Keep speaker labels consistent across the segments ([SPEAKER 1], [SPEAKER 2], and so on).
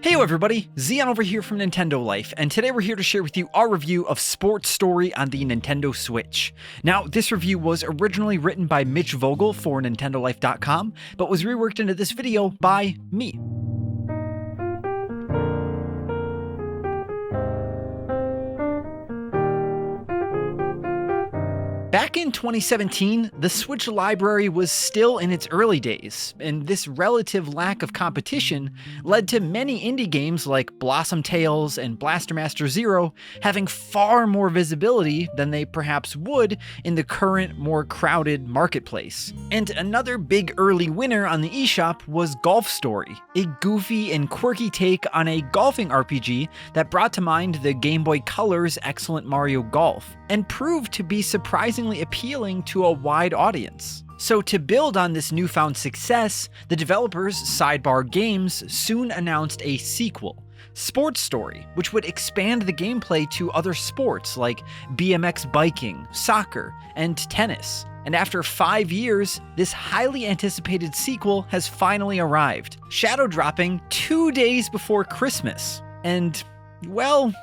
[SPEAKER 1] Hey everybody, Zion over here from Nintendo Life, and today we're here to share with you our review of Sports Story on the Nintendo Switch. Now, this review was originally written by Mitch Vogel for NintendoLife.com, but was reworked into this video by me. Back in 2017, the Switch library was still in its early days, and this relative lack of competition led to many indie games like Blossom Tales and Blaster Master Zero having far more visibility than they perhaps would in the current, more crowded marketplace. And another big early winner on the eShop was Golf Story, a goofy and quirky take on a golfing RPG that brought to mind the Game Boy Color's excellent Mario Golf, and proved to be surprisingly appealing to a wide audience. So to build on this newfound success, the developers Sidebar Games soon announced a sequel, Sports Story, which would expand the gameplay to other sports like BMX biking, soccer, and tennis. And after 5 years, this highly anticipated sequel has finally arrived, shadow dropping 2 days before Christmas. And, well,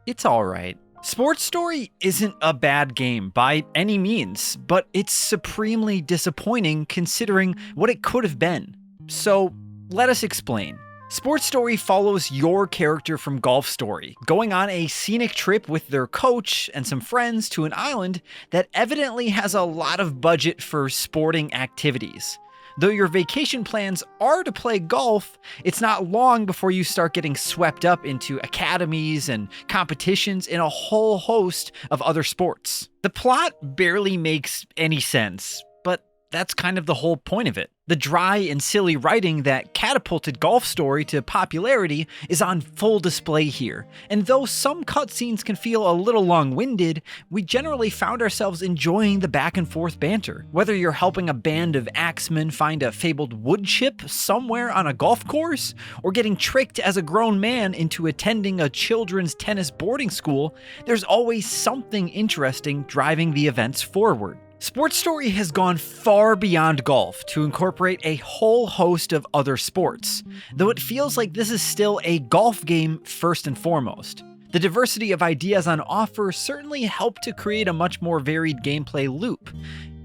[SPEAKER 1] it's alright. Sports Story isn't a bad game by any means, but it's supremely disappointing considering what it could have been. So, let us explain. Sports Story follows your character from Golf Story, going on a scenic trip with their coach and some friends to an island that evidently has a lot of budget for sporting activities. Though your vacation plans are to play golf, it's not long before you start getting swept up into academies and competitions in a whole host of other sports. The plot barely makes any sense, but that's kind of the whole point of it. The dry and silly writing that catapulted Golf Story to popularity is on full display here, and though some cutscenes can feel a little long-winded, we generally found ourselves enjoying the back-and-forth banter. Whether you're helping a band of axemen find a fabled wood chip somewhere on a golf course, or getting tricked as a grown man into attending a children's tennis boarding school, there's always something interesting driving the events forward. Sports Story has gone far beyond golf to incorporate a whole host of other sports, though it feels like this is still a golf game first and foremost. The diversity of ideas on offer certainly help to create a much more varied gameplay loop.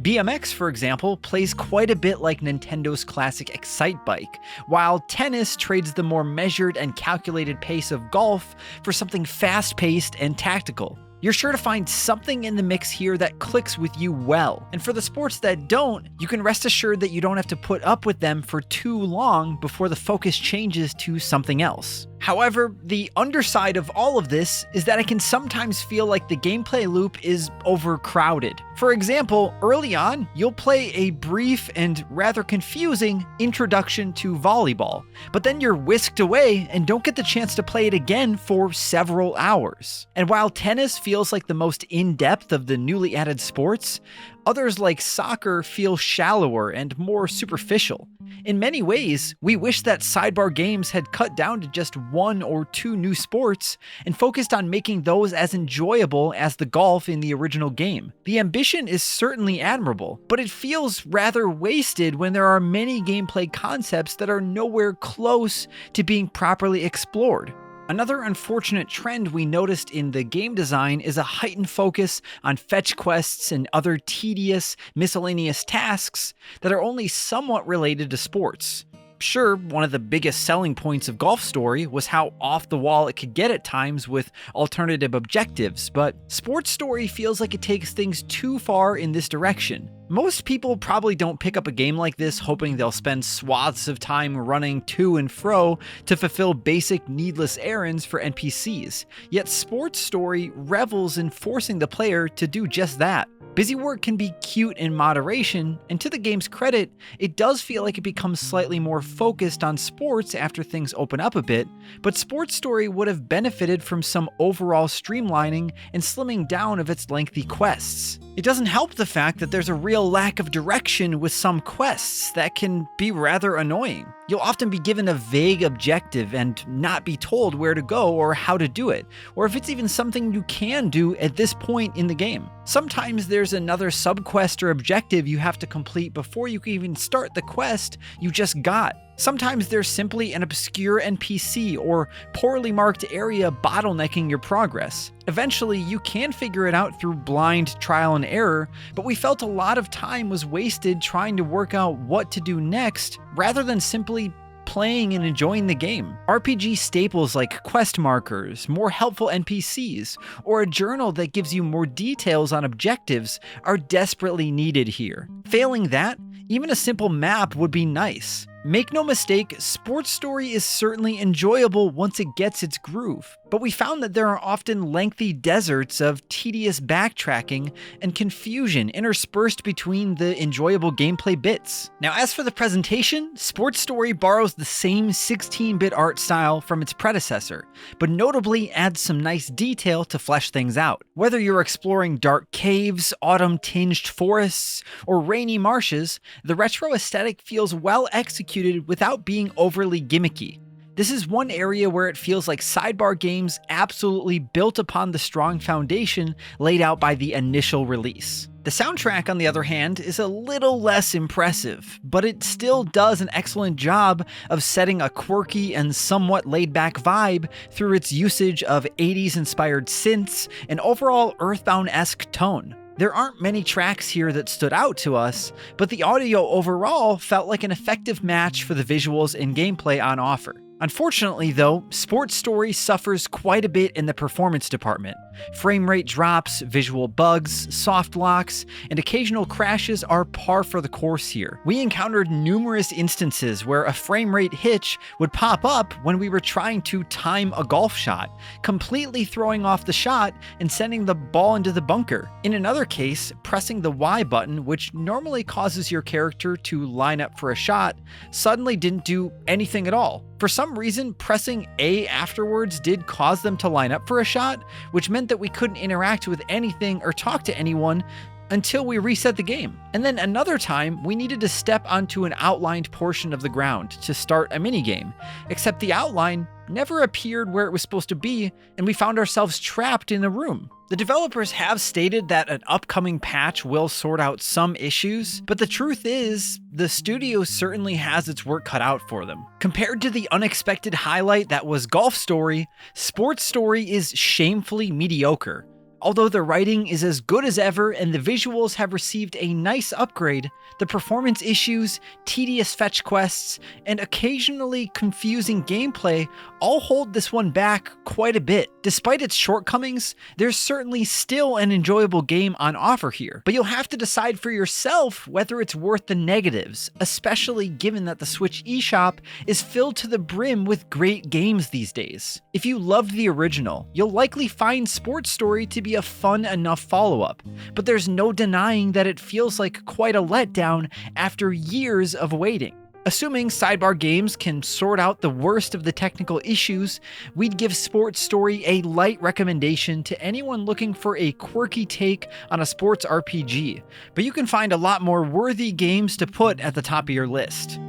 [SPEAKER 1] BMX, for example, plays quite a bit like Nintendo's classic Excitebike, while tennis trades the more measured and calculated pace of golf for something fast-paced and tactical. You're sure to find something in the mix here that clicks with you well. And for the sports that don't, you can rest assured that you don't have to put up with them for too long before the focus changes to something else. However, the underside of all of this is that it can sometimes feel like the gameplay loop is overcrowded. For example, early on, you'll play a brief and rather confusing introduction to volleyball, but then you're whisked away and don't get the chance to play it again for several hours. And while tennis feels like the most in-depth of the newly added sports, others like soccer feel shallower and more superficial. In many ways, we wish that Sidebar Games had cut down to just 1 or 2 new sports and focused on making those as enjoyable as the golf in the original game. The ambition is certainly admirable, but it feels rather wasted when there are many gameplay concepts that are nowhere close to being properly explored. Another unfortunate trend we noticed in the game design is a heightened focus on fetch quests and other tedious, miscellaneous tasks that are only somewhat related to sports. Sure, one of the biggest selling points of Golf Story was how off the wall it could get at times with alternative objectives, but Sports Story feels like it takes things too far in this direction. Most people probably don't pick up a game like this hoping they'll spend swaths of time running to and fro to fulfill basic needless errands for NPCs, yet Sports Story revels in forcing the player to do just that. Busy work can be cute in moderation, and to the game's credit, it does feel like it becomes slightly more focused on sports after things open up a bit, but Sports Story would have benefited from some overall streamlining and slimming down of its lengthy quests. It doesn't help the fact that there's a real lack of direction with some quests that can be rather annoying. You'll often be given a vague objective and not be told where to go or how to do it, or if it's even something you can do at this point in the game. Sometimes there's another subquest or objective you have to complete before you can even start the quest you just got. Sometimes there's simply an obscure NPC or poorly marked area bottlenecking your progress. Eventually, you can figure it out through blind trial and error, but we felt a lot of time was wasted trying to work out what to do next rather than simply playing and enjoying the game. RPG staples like quest markers, more helpful NPCs, or a journal that gives you more details on objectives are desperately needed here. Failing that, even a simple map would be nice. Make no mistake, Sports Story is certainly enjoyable once it gets its groove, but we found that there are often lengthy deserts of tedious backtracking and confusion interspersed between the enjoyable gameplay bits. Now, as for the presentation, Sports Story borrows the same 16-bit art style from its predecessor, but notably adds some nice detail to flesh things out. Whether you're exploring dark caves, autumn-tinged forests, or rainy marshes, the retro aesthetic feels well executed without being overly gimmicky. This is one area where it feels like Sidebar Games absolutely built upon the strong foundation laid out by the initial release. The soundtrack, on the other hand, is a little less impressive, but it still does an excellent job of setting a quirky and somewhat laid-back vibe through its usage of 80s-inspired synths and overall Earthbound-esque tone. There aren't many tracks here that stood out to us, but the audio overall felt like an effective match for the visuals and gameplay on offer. Unfortunately though, Sports Story suffers quite a bit in the performance department. Frame rate drops, visual bugs, soft locks, and occasional crashes are par for the course here. We encountered numerous instances where a frame rate hitch would pop up when we were trying to time a golf shot, completely throwing off the shot and sending the ball into the bunker. In another case, pressing the Y button, which normally causes your character to line up for a shot, suddenly didn't do anything at all. For some reason, pressing A afterwards did cause them to line up for a shot, which meant that we couldn't interact with anything or talk to anyone until we reset the game. And then another time, we needed to step onto an outlined portion of the ground to start a minigame, except the outline never appeared where it was supposed to be, and we found ourselves trapped in a room. The developers have stated that an upcoming patch will sort out some issues, but the truth is, the studio certainly has its work cut out for them. Compared to the unexpected highlight that was Golf Story, Sports Story is shamefully mediocre. Although the writing is as good as ever and the visuals have received a nice upgrade, the performance issues, tedious fetch quests, and occasionally confusing gameplay all hold this one back quite a bit. Despite its shortcomings, there's certainly still an enjoyable game on offer here, but you'll have to decide for yourself whether it's worth the negatives, especially given that the Switch eShop is filled to the brim with great games these days. If you loved the original, you'll likely find Sports Story to be a fun enough follow-up, but there's no denying that it feels like quite a letdown after years of waiting. Assuming Sidebar Games can sort out the worst of the technical issues, we'd give Sports Story a light recommendation to anyone looking for a quirky take on a sports RPG, but you can find a lot more worthy games to put at the top of your list.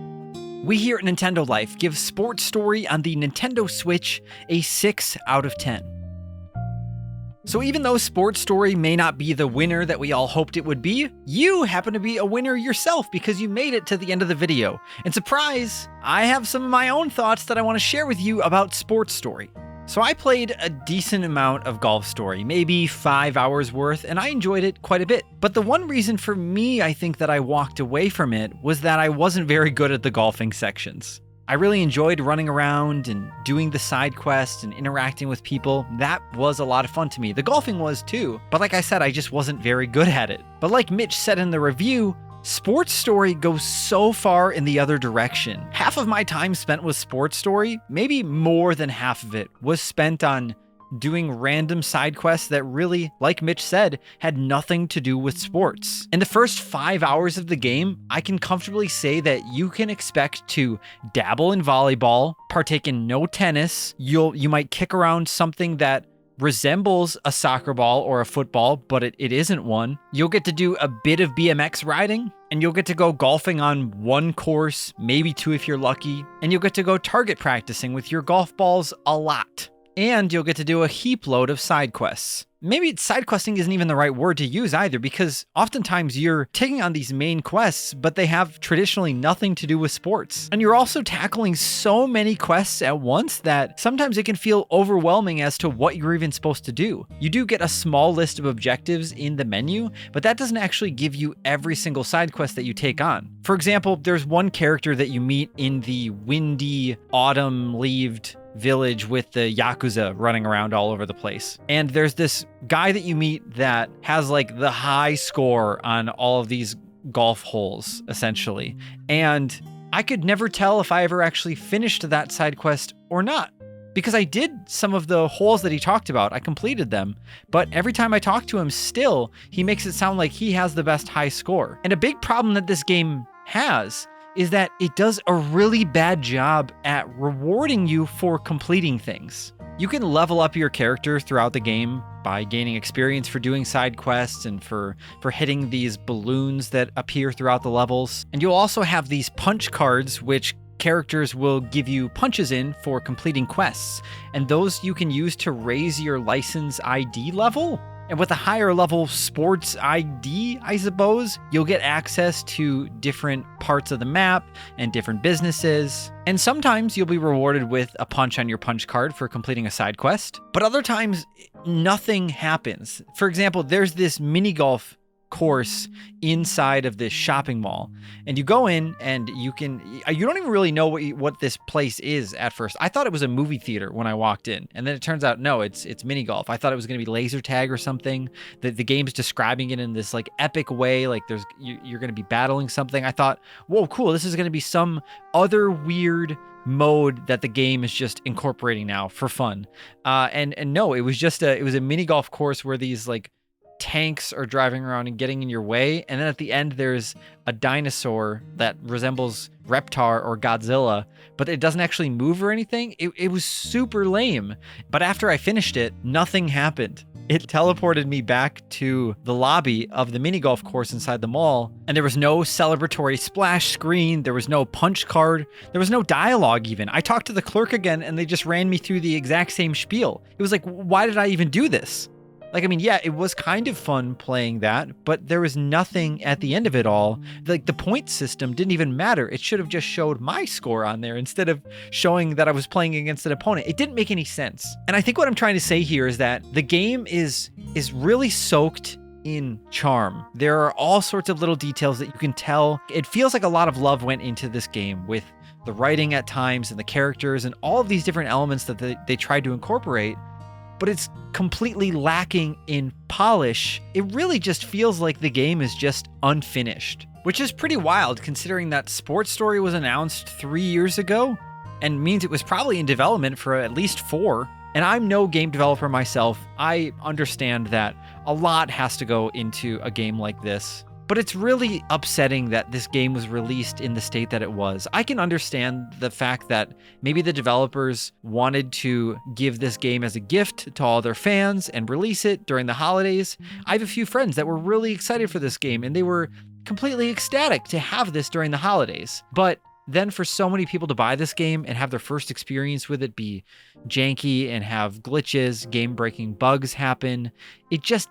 [SPEAKER 1] We here at Nintendo Life give Sports Story on the Nintendo Switch a 6 out of 10. So even though Sports Story may not be the winner that we all hoped it would be, you happen to be a winner yourself because you made it to the end of the video. And surprise, I have some of my own thoughts that I want to share with you about Sports Story. So I played a decent amount of Golf Story, maybe 5 hours worth, and I enjoyed it quite a bit. But the one reason for me I think that I walked away from it was that I wasn't very good at the golfing sections. I really enjoyed running around and doing the side quests and interacting with people. That was a lot of fun to me. The golfing was too, but like I said, I just wasn't very good at it. But like Mitch said in the review, Sports Story goes so far in the other direction. Half of my time spent with Sports Story, maybe more than half of it, was spent on doing random side quests that really, like Mitch said, had nothing to do with sports. In the first 5 hours of the game, I can comfortably say that you can expect to dabble in volleyball, partake in no tennis, you might kick around something that resembles a soccer ball or a football, but it isn't one. You'll get to do a bit of BMX riding, and you'll get to go golfing on one course, maybe two if you're lucky, and you'll get to go target practicing with your golf balls a lot. And you'll get to do a heap load of side quests. maybe side questing isn't even the right word to use either, because oftentimes you're taking on these main quests, but they have traditionally nothing to do with sports. And you're also tackling so many quests at once that sometimes it can feel overwhelming as to what you're even supposed to do. You do get a small list of objectives in the menu, but that doesn't actually give you every single side quest that you take on. For example, there's one character that you meet in the windy, autumn-leaved village with the Yakuza running around all over the place. And there's this guy that you meet that has like the high score on all of these golf holes, essentially. And I could never tell if I ever actually finished that side quest or not. Because I did some of the holes that he talked about, I completed them, but every time I talk to him still, he makes it sound like he has the best high score. And a big problem that this game has is that it does a really bad job at rewarding you for completing things. You can level up your character throughout the game by gaining experience for doing side quests and for hitting these balloons that appear throughout the levels. And you'll also have these punch cards, which characters will give you punches in for completing quests. And those you can use to raise your license ID level. And with a higher level sports ID, I suppose, you'll get access to different parts of the map and different businesses. And sometimes you'll be rewarded with a punch on your punch card for completing a side quest. But other times, nothing happens. For example, there's this mini golf course inside of this shopping mall, and you go in and you don't even really know what this place is at first. I thought it was a movie theater when I walked in, and then it turns out no, it's mini golf. I thought it was going to be laser tag or something. The game's describing it in this like epic way, like you're going to be battling something. I thought, whoa, cool, this is going to be some other weird mode that the game is just incorporating now for fun. And no, it was a mini golf course where these like tanks are driving around and getting in your way, and then at the end there's a dinosaur that resembles Reptar or Godzilla, but it doesn't actually move or anything. It was super lame. But after I finished it, nothing happened. It teleported me back to the lobby of the mini golf course inside the mall, and there was no celebratory splash screen, there was no punch card, there was no dialogue even. I talked to the clerk again and they just ran me through the exact same spiel. It was like, why did I even do this? Like, I mean, yeah, it was kind of fun playing that, but there was nothing at the end of it all. Like, the point system didn't even matter. It should have just showed my score on there instead of showing that I was playing against an opponent. It didn't make any sense. And I think what I'm trying to say here is that the game is really soaked in charm. There are all sorts of little details that you can tell. It feels like a lot of love went into this game with the writing at times and the characters and all of these different elements that they tried to incorporate. But it's completely lacking in polish. It really just feels like the game is just unfinished, which is pretty wild considering that Sports Story was announced 3 years ago and means it was probably in development for at least 4. And I'm no game developer myself. I understand that a lot has to go into a game like this. But it's really upsetting that this game was released in the state that it was. I can understand the fact that maybe the developers wanted to give this game as a gift to all their fans and release it during the holidays. I have a few friends that were really excited for this game and they were completely ecstatic to have this during the holidays. But then for so many people to buy this game and have their first experience with it be janky and have glitches, game-breaking bugs happen, it just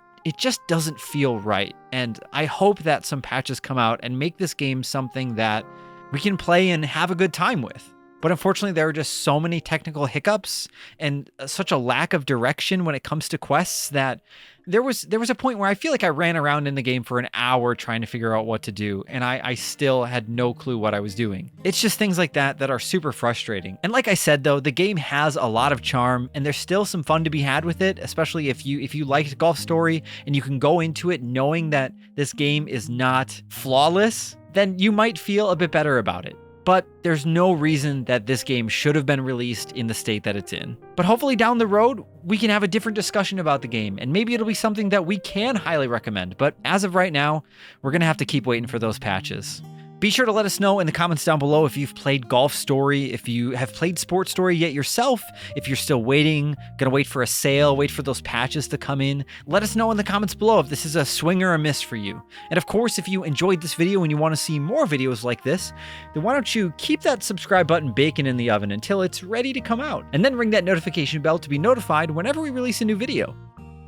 [SPEAKER 1] doesn't feel right. And I hope that some patches come out and make this game something that we can play and have a good time with. But unfortunately, there are just so many technical hiccups and such a lack of direction when it comes to quests that there was a point where I feel like I ran around in the game for an hour trying to figure out what to do, and I still had no clue what I was doing. It's just things like that that are super frustrating. And like I said, though, the game has a lot of charm, and there's still some fun to be had with it, especially if you liked Golf Story and you can go into it knowing that this game is not flawless, then you might feel a bit better about it. But there's no reason that this game should have been released in the state that it's in. But hopefully down the road, we can have a different discussion about the game, and maybe it'll be something that we can highly recommend. But as of right now, we're going to have to keep waiting for those patches. Be sure to let us know in the comments down below if you've played Golf Story, if you have played Sports Story yet yourself, if you're still waiting, gonna wait for a sale, wait for those patches to come in. Let us know in the comments below if this is a swing or a miss for you. And of course, if you enjoyed this video and you want to see more videos like this, then why don't you keep that subscribe button baking in the oven until it's ready to come out, and then ring that notification bell to be notified whenever we release a new video.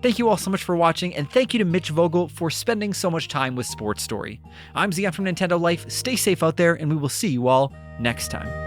[SPEAKER 1] Thank you all so much for watching, and thank you to Mitch Vogel for spending so much time with Sports Story. I'm Zion from Nintendo Life. Stay safe out there, and we will see you all next time.